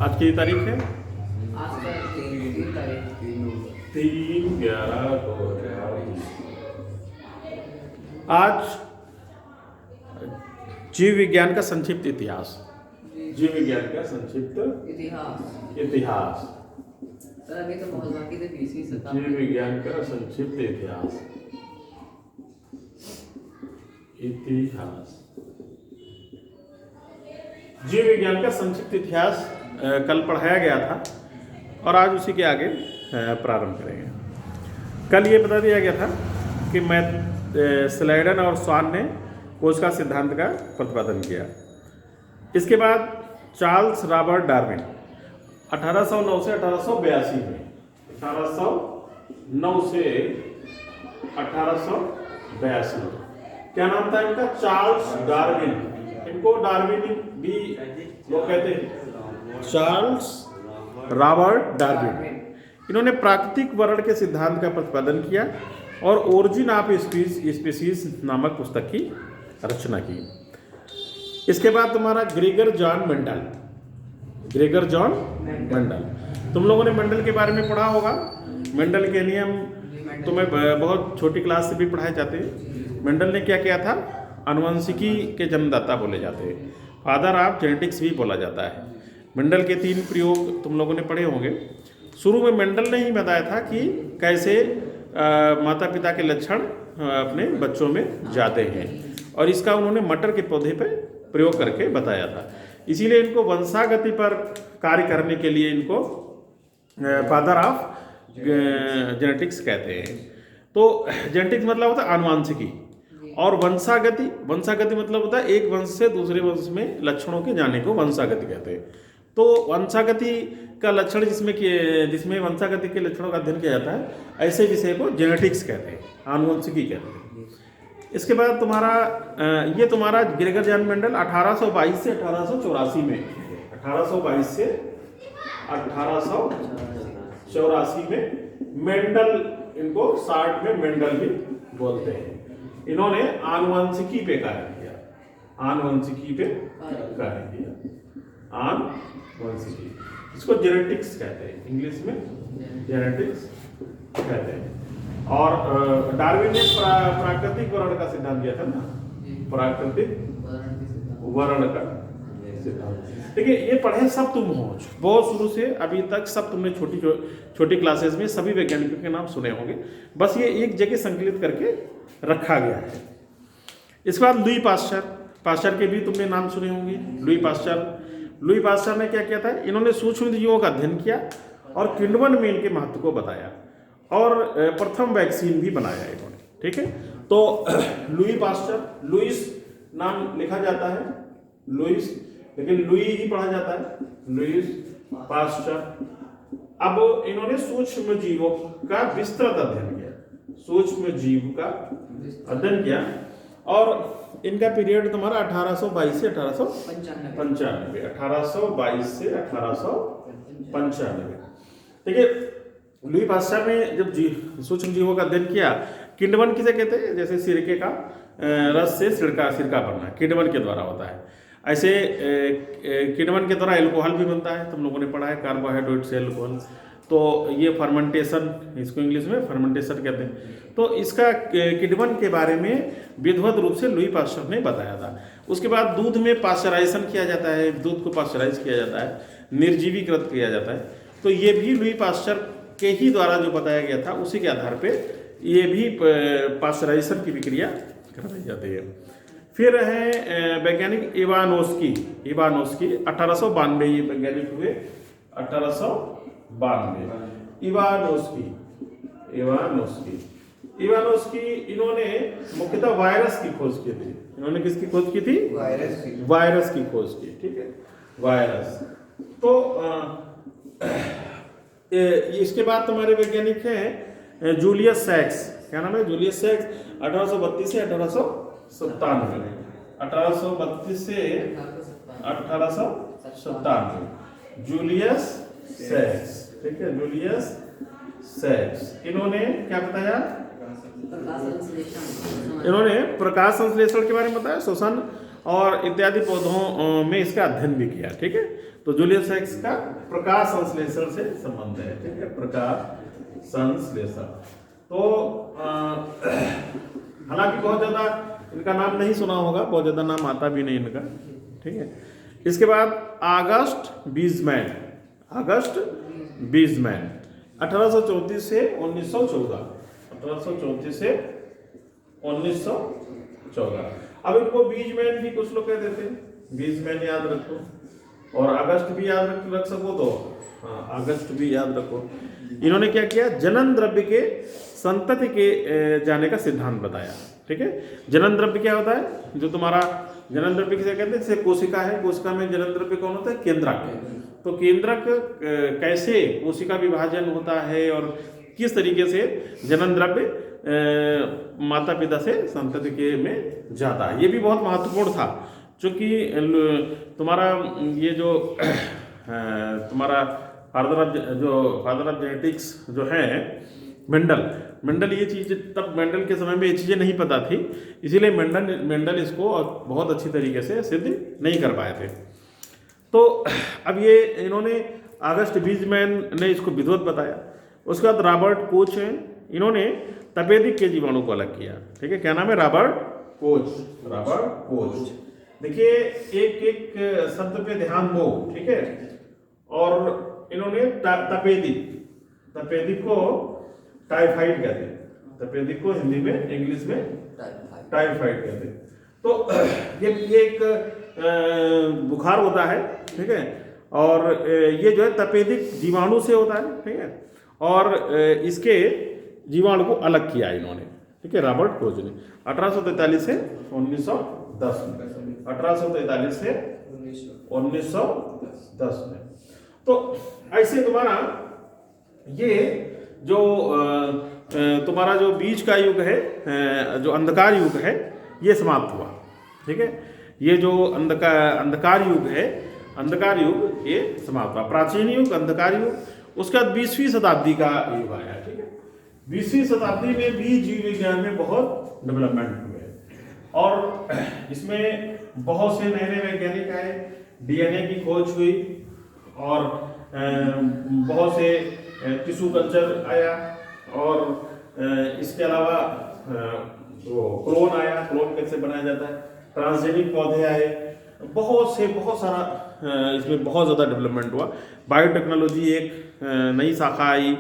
आज की तारीख है आज का 3 तारीख 3/11/2020। आज जीव विज्ञान का संक्षिप्त इतिहास। जीव विज्ञान का संक्षिप्त इतिहास। सर अभी तो बहुत बाकी थे 20वीं जीव शताब्दी। विज्ञान का संक्षिप्त इतिहास। जीव विज्ञान का संक्षिप्त इतिहास कल पढ़ाया गया था और आज उसी के आगे प्रारंभ करेंगे। कल ये बता दिया गया था कि स्लाइडन और स्वान ने कोशिका सिद्धांत का प्रतिपादन किया। इसके बाद चार्ल्स रॉबर्ट डार्विन 1809 से 1882 में 1809 से 1882 क्या नाम था इनका? Charles Darwin. इनको डार्विन भी लोग कहते हैं। चार्ल्स रॉबर्ट डार्विन इन्होंने प्राकृतिक वर्ण के सिद्धांत का प्रतिपादन किया और ओरिजिन ऑफ स्पीसीज नामक पुस्तक की रचना की। इसके बाद तुम्हारा ग्रेगर जॉन मेंडल। तुम लोगों ने मेंडल के बारे में पढ़ा होगा। मेंडल के नियम तुम्हें बहुत छोटी क्लास से भी पढ़ाए जाते हैं। मेंडल ने क्या किया था? आनुवंशिकी के जन्मदाता बोले जाते हैं, फादर ऑफ जेनेटिक्स भी बोला जाता है। मेंडल के 3 प्रयोग तुम लोगों ने पढ़े होंगे। शुरू में मेंडल ने ही बताया था कि कैसे माता पिता के लक्षण अपने बच्चों में जाते हैं और इसका उन्होंने मटर के पौधे पर प्रयोग करके बताया था। इसीलिए इनको वंशागति पर कार्य करने के लिए इनको फादर ऑफ जेनेटिक्स कहते हैं। तो जेनेटिक्स मतलब होता है आनुवंशिकी और वंशागति मतलब होता है एक वंश से दूसरे वंश में लक्षणों के जाने को वंशागति कहते हैं। तो वंशागति का लक्षण जिसमें वंशागति के लक्षणों का अध्ययन किया जाता है, ऐसे विषय को जेनेटिक्स कहते हैं, आनुवंशिकी कहते हैं। इसके बाद ये तुम्हारा ग्रेगर जॉन मेंडल 1822 से 1884 में 1822 से 1884 में मेंडल, इनको शॉर्ट में मेंडल भी बोलते हैं। इन्होंने आनुवंशिकी पे कार्य किया। आनुवंशिकी इसको जेनेटिक्स कहते हैं, इंग्लिश में जेनेटिक्स कहते हैं। और डार्विन ने प्राकृतिक वर्ण का सिद्धांत दिया था ना, प्राकृतिक वर्ण का सिद्धांत। देखिए ये पढ़े सब तुम हो, बहुत शुरू से अभी तक सब तुमने छोटी क्लासेस में सभी वैज्ञानिकों के नाम सुने होंगे। बस ये एक जगह संकलित करके रखा गया है। इसके बाद लुई पास्चर के भी तुमने नाम सुने होंगे। लुई पास्चर ने क्या किया था? इन्होंने सूक्ष्म जीवों का अध्ययन किया और किण्वन में इनके महत्व को बताया और प्रथम वैक्सीन भी बनाया इन्होंने। ठीक है, तो लुई पास्चर, लुइस नाम लिखा जाता है लुइस, लेकिन लुई ही पढ़ा जाता है, लुइस पास्चर। अब इन्होंने सूक्ष्म जीवों का विस्तृत अध्ययन किया, और इनका पीरियड तुम्हारा 1822 से 1895। 1822 से 1895। देखिए लुई पास्चर ने जब सूक्ष्म जीवों का अध्ययन किया, किण्वन किसे कहते हैं? जैसे सिरके का रस से सिरका बनना किण्वन के द्वारा होता है। ऐसे किण्वन के द्वारा एल्कोहल भी बनता है, तुम लोगों ने पढ़ा है, कार्बोहाइड्रेट से एल्कोहल। तो ये फर्मेंटेशन, इसको इंग्लिश में फर्मेंटेशन कहते हैं। तो इसका किण्वन के बारे में विधिवत रूप से लुई पास्चर ने बताया था। उसके बाद दूध में पास्चराइजेशन किया जाता है, दूध को पास्चराइज किया जाता है, निर्जीवीकृत किया जाता है। तो ये भी लुई पास्चर के ही द्वारा जो बताया गया था, उसी के आधार पे ये भी पास्चराइजेशन की प्रक्रिया कराई जाती है। फिर है वैज्ञानिक इवानोस्की 1892 ये वैज्ञानिक हुए, 1892। इवानोस्की इन्होंने मुख्यतः वायरस की खोज की थी। इन्होंने किसकी खोज की थी? वायरस की खोज की। ठीक है, वायरस। तो इसके बाद तुम्हारे वैज्ञानिक हैं जूलियस सैक्स। क्या नाम है? जूलियस सैक्स 1832 से 1897। 1832 से 1897 जूलियस सैक्स। ठीक है, जूलियस सैक्स। इन्होंने क्या बताया? इन्होंने प्रकाश संश्लेषण के बारे में बताया, श्वसन और इत्यादि पौधों में इसका अध्ययन भी किया। ठीक है, तो जूलियस एक्स का प्रकाश संश्लेषण से संबंध है। ठीक है, प्रकाश संश्लेषण। तो हालांकि बहुत ज़्यादा इनका नाम नहीं सुना होगा, बहुत ज़्यादा नाम आता भी नहीं इनका। ठीक है, इसके बाद ऑगस्ट बीजमैन, ऑगस्ट बीजमैन 1834 से 1914, 1834 से 1914। अब इनको बीजमैन भी कुछ लोग कह देते हैं, बीजमैन याद रखो, और अगस्त भी याद रख सको तो हाँ, अगस्त भी याद रखो। इन्होंने क्या किया, जनन द्रव्य के संतति के जाने का सिद्धांत बताया। ठीक है, जनन द्रव्य क्या होता है, जो तुम्हारा जनन द्रव्य किसे कहते हैं, जैसे कोशिका है, कोशिका में जनन द्रव्य कौन होता है, केंद्रक। तो केंद्रक कैसे कोशिका विभाजन होता है और किस तरीके से जनन द्रव्य माता पिता से संतति के में जाता है, ये भी बहुत महत्वपूर्ण था। क्योंकि तुम्हारा ये जो तुम्हारा फादर ऑफ जेनेटिक्स जो है मेंडल ये चीज़, तब मेंडल के समय में ये चीज़ें नहीं पता थी, इसीलिए मेंडल इसको बहुत अच्छी तरीके से सिद्ध नहीं कर पाए थे। तो अब ये इन्होंने ऑगस्ट बीजमैन ने इसको विधिवत बताया। उसके बाद रॉबर्ट कोच हैं, इन्होंने तपेदिक के जीवाणु को अलग किया। ठीक है, क्या नाम है, रॉबर्ट कोच। देखिए एक एक शब्द पे ध्यान दो। ठीक है, और इन्होंने तपेदिक को टाइफाइड कहते हैं, तपेदिक को हिंदी में, इंग्लिश में टाइफाइड कहते हैं। तो ये एक बुखार होता है। ठीक है, और ये जो है तपेदिक जीवाणु से होता है। ठीक है, और इसके जीवाणु को अलग किया इन्होंने। ठीक है, रॉबर्ट कोच ने 1843 से 1910 में, 1843 से 1910 में। तो ऐसे तुम्हारा ये जो तुम्हारा जो बीज का युग है, जो अंधकार युग है, ये समाप्त हुआ। ठीक है, ये जो अंधकार युग है, अंधकार युग ये समाप्त हुआ। प्राचीन युग, अंधकार युग, उसके बाद 20वीं शताब्दी का युग आया। ठीक है, 20वीं शताब्दी में भी जीव विज्ञान में बहुत डेवलपमेंट हुए और इसमें बहुत से नए नए वैज्ञानिक आए, डीएनए की खोज हुई और बहुत से टिश्यू कल्चर आया, और इसके अलावा क्लोन आया, क्लोन कैसे बनाया जाता है, ट्रांसजेनिक पौधे आए, बहुत सारा इसमें बहुत ज़्यादा डेवलपमेंट हुआ। बायोटेक्नोलॉजी एक नई शाखा आई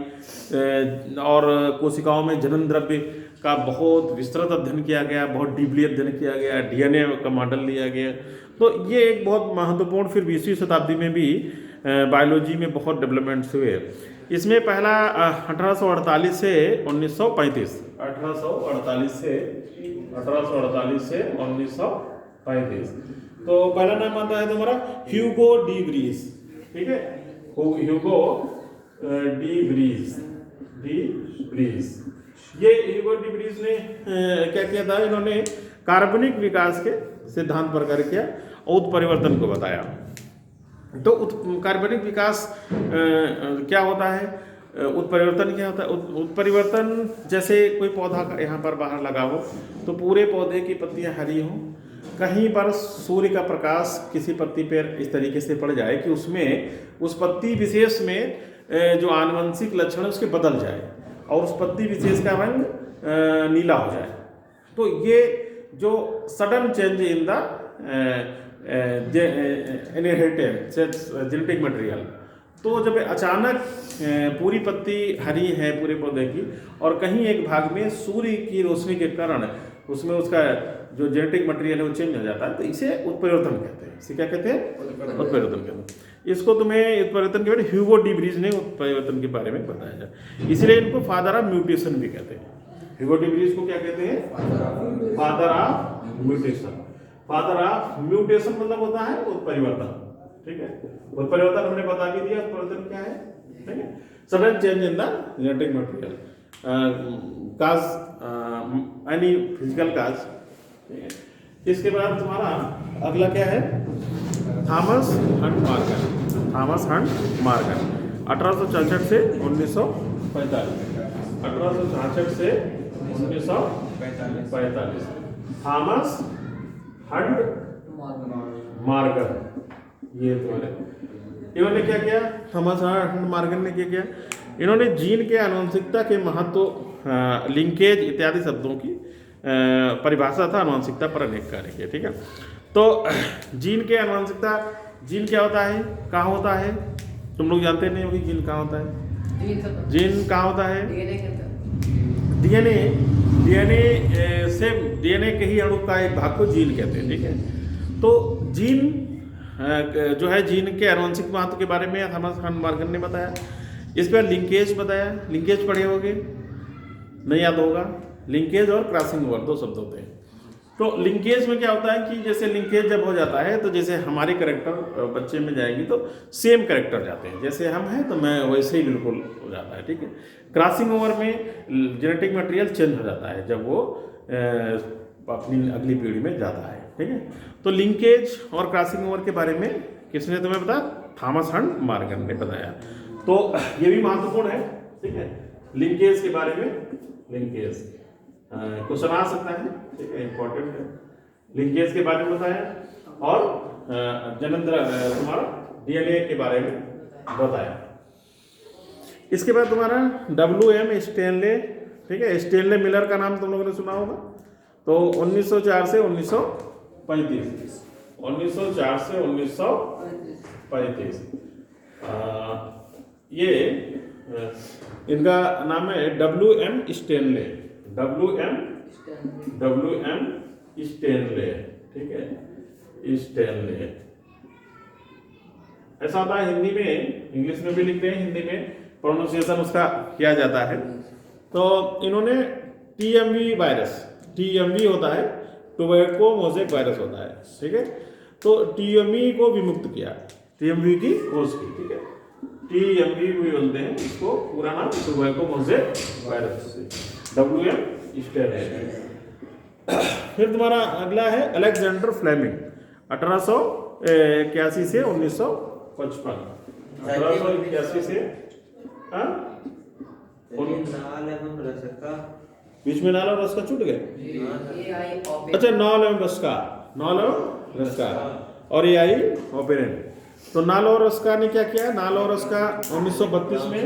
और कोशिकाओं में जनन द्रव्य का बहुत विस्तृत अध्ययन किया गया, बहुत डीपली अध्ययन किया गया, डीएनए का मॉडल लिया गया। तो ये एक बहुत महत्वपूर्ण, फिर 20वीं शताब्दी में भी बायोलॉजी में बहुत डेवलपमेंट्स हुए। इसमें पहला 1848 से 1935, 1848 से 1935। तो पहला नाम आता है तुम्हारा ह्यूगो डी व्रीज। ठीक है, ह्यूगो डी व्रीज। ये ह्यूगो डी व्रीज ने क्या किया था, इन्होंने कार्बनिक विकास के सिद्धांत पर कार्य किया और उत्परिवर्तन को बताया। तो कार्बनिक विकास क्या होता है, उत्परिवर्तन क्या होता है, उत्परिवर्तन जैसे कोई पौधा यहाँ पर बाहर लगा हो तो पूरे पौधे की पत्तियाँ हरी हों, कहीं पर सूर्य का प्रकाश किसी पत्ती पर इस तरीके से पड़ जाए कि उसमें उस पत्ती विशेष में जो आनुवंशिक लक्षण है उसके बदल जाए और उस पत्ती विशेष का रंग नीला हो जाए। तो ये जो sudden change in the inherited genetic material, तो जब अचानक पूरी पत्ती हरी है पूरे पौधे की और कहीं एक भाग में सूर्य की रोशनी के कारण उसमें उसका जो जेनेटिक मटेरियल है वो चेंज हो जाता है, तो इसे उत्परिवर्तन कहते हैं। इसे क्या कहते हैं, उत्परिवर्तन कहते हैं। इसको तुम्हें उत्परिवर्तन के बारे में ह्यूगो डी व्रीज ने उत्परिवर्तन के बारे में बताया जाए, इसलिए इनको फादर ऑफ म्यूटेशन भी कहते हैं। ह्यूगो डी व्रीज को क्या कहते हैं, father of mutation. Father of mutation मतलब होता है उत्परिवर्तन। ठीक है, उत्परिवर्तन हमने बता भी दिया, उत्परिवर्तन क्या है। ठीक है, sudden change in the genetic material, cause any physical cause. इसके बाद तुम्हारा अगला क्या है, Thomas Hunt Morgan. Thomas Hunt Morgan 1866 से 1945, 1866 से 1945। थॉमस हंट मार्गन, ये तुम्हारे इन्होंने क्या किया, थॉमस हंट मार्गन ने क्या किया, इन्होंने जीन के आनुवंशिकता के महत्व, लिंकेज इत्यादि शब्दों की परिभाषा था आनुवंशिकता पर अनेक कार्य किए। ठीक है, तो जीन के आनुवंशिकता, जीन क्या होता है, कहाँ होता है, तुम लोग जानते नहीं होगी जीन कहाँ होता है, जीन कहाँ होता है, डीएनए, डीएनए से डीएनए के ही अणु का एक भाग को जीन कहते हैं। ठीक है, तो जीन जो है, जीन के आनुवंशिक महत्व के बारे में थॉमस हंट मार्गन ने बताया। इस पर लिंकेज बताया, लिंकेज पढ़े होगे, नहीं याद होगा, लिंकेज और क्रॉसिंग ओवर दो शब्द होते हैं। तो लिंकेज में क्या होता है कि जैसे लिंकेज जब हो जाता है तो जैसे हमारे करेक्टर बच्चे में जाएगी तो सेम करेक्टर जाते हैं, जैसे हम हैं तो मैं वैसे ही बिल्कुल हो जाता है। ठीक है, क्रॉसिंग ओवर में जेनेटिक मटेरियल चेंज हो जाता है जब वो अपनी अगली पीढ़ी में जाता है। ठीक है, तो लिंकेज और क्रॉसिंग ओवर के बारे में किसने तुम्हें बताया, थॉमस हंट मार्गन ने बताया। तो ये भी महत्वपूर्ण है। ठीक है, लिंकेज के बारे में, लिंकेज क्वेश्चन आ सकता है। ठीक है, इंपॉर्टेंट है, लिंकेज के बारे में बताया और जनेंद्र तुम्हारा डीएनए के बारे में बताया। इसके बाद तुम्हारा WM स्टेनले। ठीक है, स्टेनले मिलर का नाम तुम लोगों ने सुना होगा। तो 1904 से 1935, 1904 से 1935 ये इनका नाम है WM स्टेनले, WM स्टेनले। ठीक है, स्टेनले ऐसा होता है हिंदी में, इंग्लिश में भी लिखते हैं, हिंदी में प्रोनाउंसिएशन उसका किया जाता है। तो इन्होंने TMV वायरस, TMV होता है, टोबैको मोज़ेक वायरस होता है। ठीक है, तो TMV को विमुक्त किया, TMV की खोज की। ठीक है, TMV भी बोलते हैं इसको, पूरा नाम tobacco mosaic virus, WM Stanley. फिर तुम्हारा अगला है अलेक्जेंडर फ्लेमिंग, 1881 से 1955, 1881 से बीच में नाल और रस का छूट गए। अच्छा, नाल एवं रस का, नाल एवं रस का और AI ऑपेरेंट। तो नाल और रस का ने क्या किया, नाल और रस का 1932 में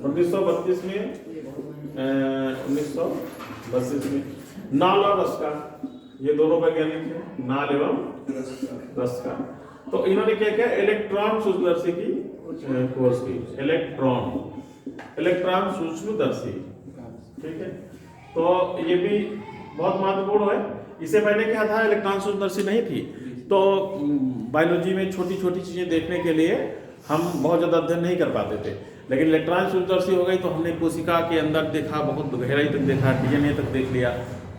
1932 में नाल और रस का, ये दोनों वैज्ञानिक हैं, नाल एवं रस का। तो इन्होंने क्या किया, इलेक्ट्रॉन सूक्ष्मदर्शी की खोज की, इलेक्ट्रॉन सूक्ष्मदर्शी। ठीक है, तो ये भी बहुत महत्वपूर्ण है। इससे पहले क्या था, इलेक्ट्रॉन सूक्ष्मदर्शी नहीं थी, तो बायोलॉजी में छोटी छोटी चीजें देखने के लिए हम बहुत ज़्यादा अध्ययन नहीं कर पाते थे, लेकिन इलेक्ट्रॉन सूक्ष्मदर्शी हो गई तो हमने कोशिका के अंदर देखा, बहुत गहराई तक देखा, DNA तक देख लिया,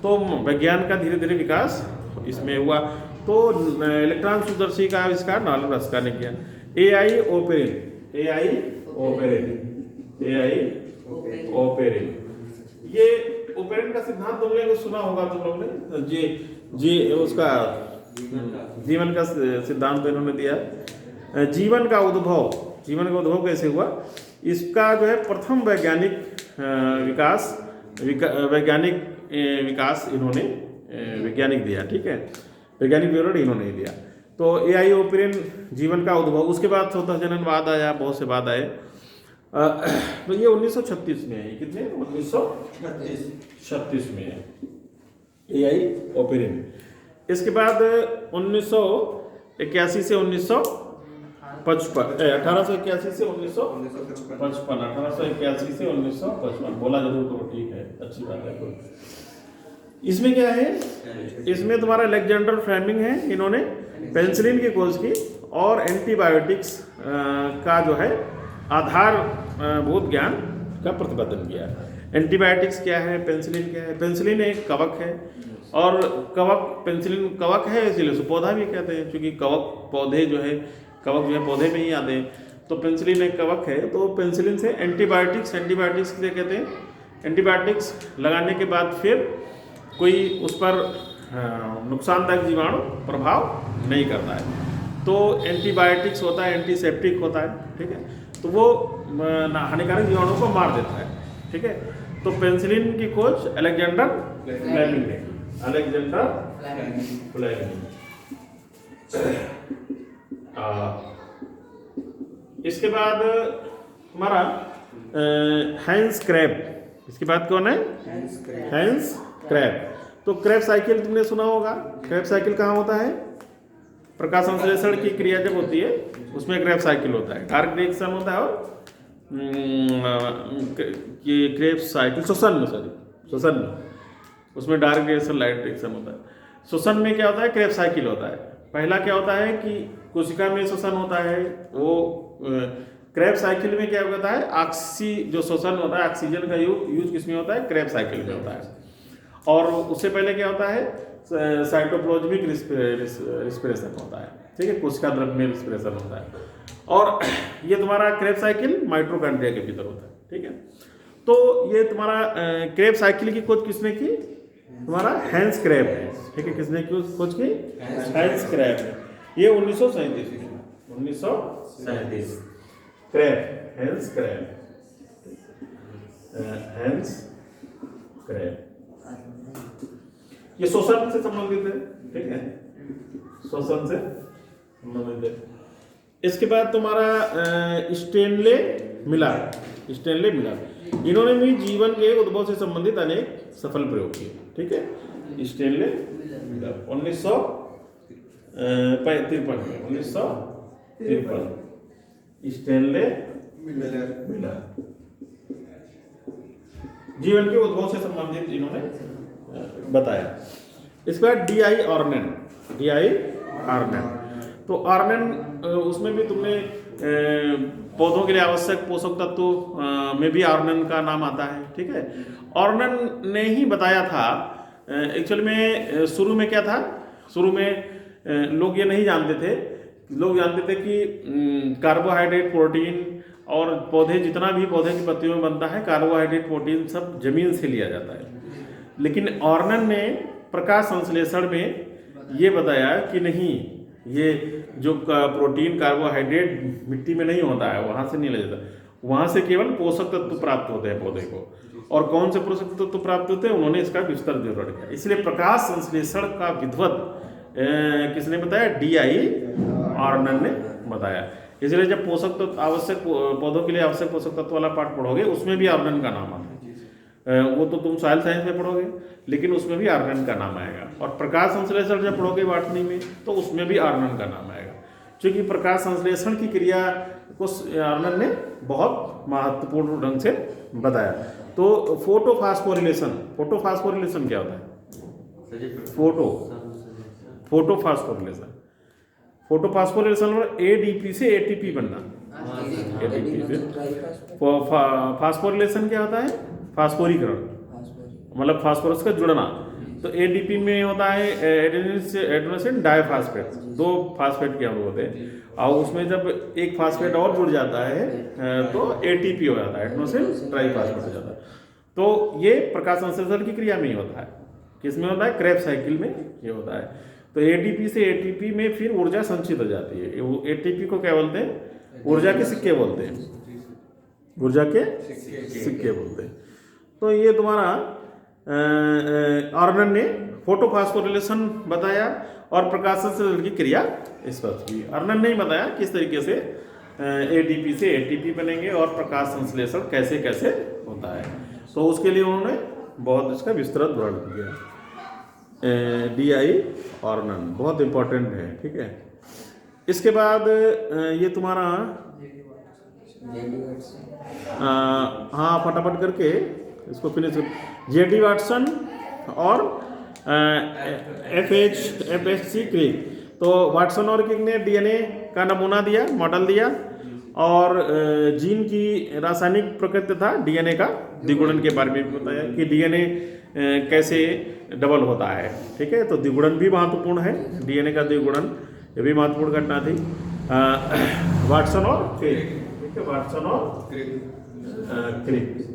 तो विज्ञान का धीरे धीरे विकास इसमें हुआ। तो इलेक्ट्रॉन सूक्ष्मदर्शी का आविष्कार नाल रस का ने किया। AI ओपेरिन, ये ओपेरिन का सिद्धांत तुम लोगों ने सुना होगा, तुम लोगों ने जी उसका जीवन का सिद्धांत इन्होंने दिया। जीवन का उद्भव कैसे हुआ, इसका जो है प्रथम वैज्ञानिक विकास इन्होंने वैज्ञानिक दिया। ठीक है, वैज्ञानिक विवरण इन्होंने दिया। तो AI ओपेरिन जीवन का उद्भव, उसके बाद स्वतः जननवाद आया, बहुत से बाद आए। तो ये 1936 में है, कितने 1936 में है AI ओपेरिन। इसके बाद 1981 से 1955, 1881 से 1955, 1881 से 1955, बोला जरूर करो, ठीक है, अच्छी बात है। इसमें क्या है, इसमें तुम्हारा अलेक्जेंडर फ्लेमिंग है, इन्होंने पेनिसिलिन की खोज की और एंटीबायोटिक्स का जो है आधारभूत ज्ञान का प्रतिपादन किया। एंटीबायोटिक्स क्या है, पेनिसिलिन क्या है, पेनिसिलिन एक कवक है और पेनिसिलिन कवक है, इसीलिए उसे पौधा भी कहते हैं, क्योंकि कवक जो है पौधे में ही आते हैं। तो पेनिसिलिन एक कवक है, तो पेनिसिलिन से एंटीबायोटिक्स किसे कहते हैं, एंटीबायोटिक्स लगाने के बाद फिर कोई उस पर नुकसानदायक जीवाणु प्रभाव नहीं करता है, तो एंटीबायोटिक्स होता है, एंटीसेप्टिक होता है। ठीक है, तो वो हानिकारक जीवाणुओं को मार देता है। ठीक है, तो पेनिसिलिन की खोज अलेक्जेंडर फ्लेमिंग ने, इसके बाद हमारा हैंस क्रैब। इसके बाद कौन है? Hans Krebs. तो क्रैब साइकिल तुमने सुना होगा। क्रैब साइकिल कहाँ होता है? प्रकाश संश्लेषण की क्रिया जब होती है उसमें क्रैब साइकिल होता है, डार्क रिएक्शन होता है। और क्रैब साइकिल श्वसन में, श्वसन में, उसमें डार्क रिएक्शन लाइट रिएक्शन होता है। श्वसन में क्या होता है? क्रैब साइकिल होता है। पहला क्या होता है कि कोशिका में श्वसन होता है, वो क्रैब साइकिल में क्या होता है? जो श्वसन होता है, ऑक्सीजन का यूज किसमें होता है? क्रैब साइकिल में होता है। और उससे पहले क्या होता है? साइटोप्लाज्मिक रिस्पिरेशन होता है, ठीक है, कोशिका द्रव्य में रिस्पिरेशन होता है। और ये तुम्हारा क्रैब साइकिल माइटोकॉन्ड्रिया के भीतर होता है, ठीक है। तो ये तुम्हारा क्रैब साइकिल की खोज किसने की? तुम्हारा हैंस क्रैब है, ठीक है। किसने खोज की? हैंस क्रैब है। ये 1937 में, 1937 Krebs, Hans Krebs, Hans Krebs. ये श्वसन से संबंधित है, ठीक है, श्वसन से संबंधित है। इसके बाद तुम्हारा स्टेनले मिलर, स्टेनले मिलर, इन्होंने भी जीवन के उद्भव से संबंधित अनेक सफल प्रयोग किए, ठीक है। स्टेनले मिलर 1953 स्टेनले मिलर जीवन के उद्भव से संबंधित इन्होंने बताया। इसके बाद डी.आई. ऑर्नेन, डी.आई. ऑर्नेन। तो ऑर्नेन उसमें भी तुमने पौधों के लिए आवश्यक पोषक तत्व में भी ऑर्नेन का नाम आता है, ठीक है। ऑर्नेन ने ही बताया था। एक्चुअल में शुरू में क्या था? शुरू में लोग ये नहीं जानते थे। लोग जानते थे कि कार्बोहाइड्रेट, प्रोटीन और पौधे, जितना भी पौधे की पत्तियों में बनता है, कार्बोहाइड्रेट, प्रोटीन सब जमीन से लिया जाता है। लेकिन ऑर्नेन ने प्रकाश संश्लेषण में ये बताया कि नहीं, ये जो प्रोटीन, कार्बोहाइड्रेट मिट्टी में नहीं होता है, वहाँ से नहीं लिया जाता, वहाँ से केवल पोषक तत्व प्राप्त होते हैं पौधे को। और कौन से पोषक तत्व प्राप्त होते हैं, उन्होंने इसका विस्तार विवरण किया। इसलिए प्रकाश संश्लेषण का विद्वत किसने बताया? डी.आई. ऑर्नेन ने बताया। इसलिए जब पोषक तत्व आवश्यक, पौधों के लिए आवश्यक पोषक तत्व वाला पाठ पढ़ोगे, उसमें भी ऑर्नेन का नाम आता है। वो तो तुम सॉइल साइंस में पढ़ोगे, लेकिन उसमें भी ऑर्नेन का नाम आएगा। और प्रकाश संश्लेषण जब पढ़ोगे बॉटनी में, तो उसमें भी ऑर्नेन का नाम आएगा, क्योंकि प्रकाश संश्लेषण की क्रिया को ऑर्नेन ने बहुत महत्वपूर्ण ढंग से बताया। तो फोटोफॉस्फोरिलेशन, फोटोफॉस्फोरिलेशन क्या होता है? फोटोफॉस्फोरिलेशन, फोटोफॉस्फोरिलेशन में एडीपी से एटीपी बनना। एडीपी से फास्फोरिलेशन क्या होता है? फास्फोरीकरण, मतलब फास्फोरस का जुड़ना। तो एडीपी में होता है एडेनोसिन डाइफॉस्फेट, 2 फास्फेट के अणु होते हैं, और उसमें जब एक फास्फेट और जुड़ जाता है तो एटीपी हो जाता है, एडेनोसिन ट्राइफॉस्फेट हो जाता है। तो ये प्रकाश संश्लेषण की क्रिया में ही होता है। किसमें होता है? क्रैब साइकिल में ये होता है। तो एडीपी से एटीपी में फिर ऊर्जा संचित हो जाती है। एटीपी को क्या बोलते हैं? ऊर्जा के सिक्के बोलते हैं, ऊर्जा के सिक्के बोलते हैं। तो ये तुम्हारा ऑर्नेन ने फोटोफॉस्फोरिलेशन बताया और प्रकाश संश्लेषण की क्रिया स्पष्ट की। ऑर्नेन ने बताया किस तरीके से एडीपी से एटीपी बनेंगे और प्रकाश संश्लेषण कैसे कैसे होता है। तो उसके लिए उन्होंने बहुत इसका विस्तृत वर्णन किया। डी.आई. ऑर्नेन बहुत इंपॉर्टेंट है, ठीक है। इसके बाद ये तुम्हारा हाँ फटाफट करके इसको फिनिश। जे.डी. वाटसन और एफ.एच.सी. क्रिक। तो वाटसन और क्रिक ने डीएनए का नमूना दिया, मॉडल दिया, और जीन की रासायनिक प्रकृति तथा डीएनए का द्विगुणन के बारे में बताया कि डीएनए कैसे डबल होता है, ठीक है। तो द्विगुणन भी महत्वपूर्ण है, डीएनए का द्विगुणन, ये भी महत्वपूर्ण घटना थी। वाटसन और क्रिक, ठीक है, वाटसन और क्रिक।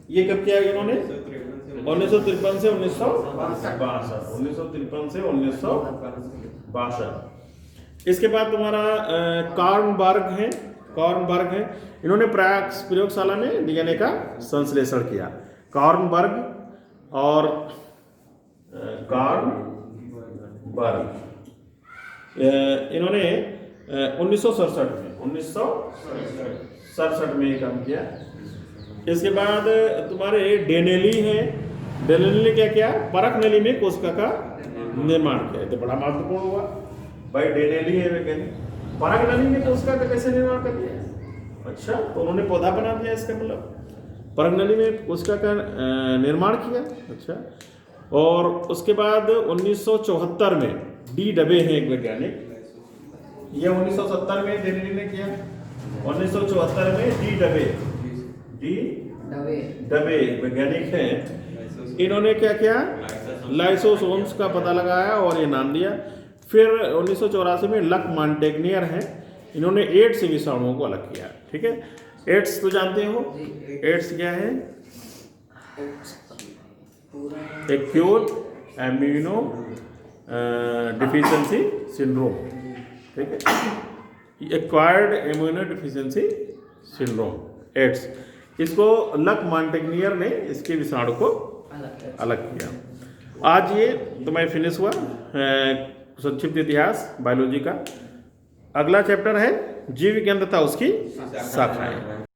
ये कब किया इन्होंने? 1953 से 1962। इसके बाद तुम्हारा कार्नबर्ग है, इन्होंने प्रयोगशाला में डीएनए का संश्लेषण किया। कार्नबर्ग और कार्नबर्ग इन्होंने 1967 में ये काम किया। इसके बाद तुम्हारे डेनेली हैं। डेनेली ने क्या किया? परख नली में कोशिका का निर्माण किया। ये तो बड़ा महत्वपूर्ण हुआ भाई। डेनेली है वैज्ञानिक, परख नली में कोशिका का कैसे निर्माण कर दिया? अच्छा, तो उन्होंने पौधा बना दिया, इसका मतलब परख नली में कोशिका का निर्माण किया। अच्छा, और उसके बाद 1974 में डी डबे हैं एक वैज्ञानिक, ये 1970 में डेनेली ने किया। 1974 में डी डबे वैज्ञानिक हैं। इन्होंने क्या किया? लाइसोसोम्स का पता लगाया और ये नाम दिया। फिर 1984 में लक मॉन्टेग्नियर हैं, इन्होंने एड्स विषाणुओं को अलग किया। ठीक है, एड्स तो जानते हो, एड्स क्या है? Acute immuno deficiency syndrome. ठीक है, acquired immuno deficiency syndrome, AIDS. इसको लक मॉन्टेग्नियर ने इसके विषाणु को अलग किया। आज ये तुम्हें फिनिश हुआ संक्षिप्त इतिहास बायोलॉजी का। अगला चैप्टर है जीव विज्ञान तथा उसकी शाखाएं।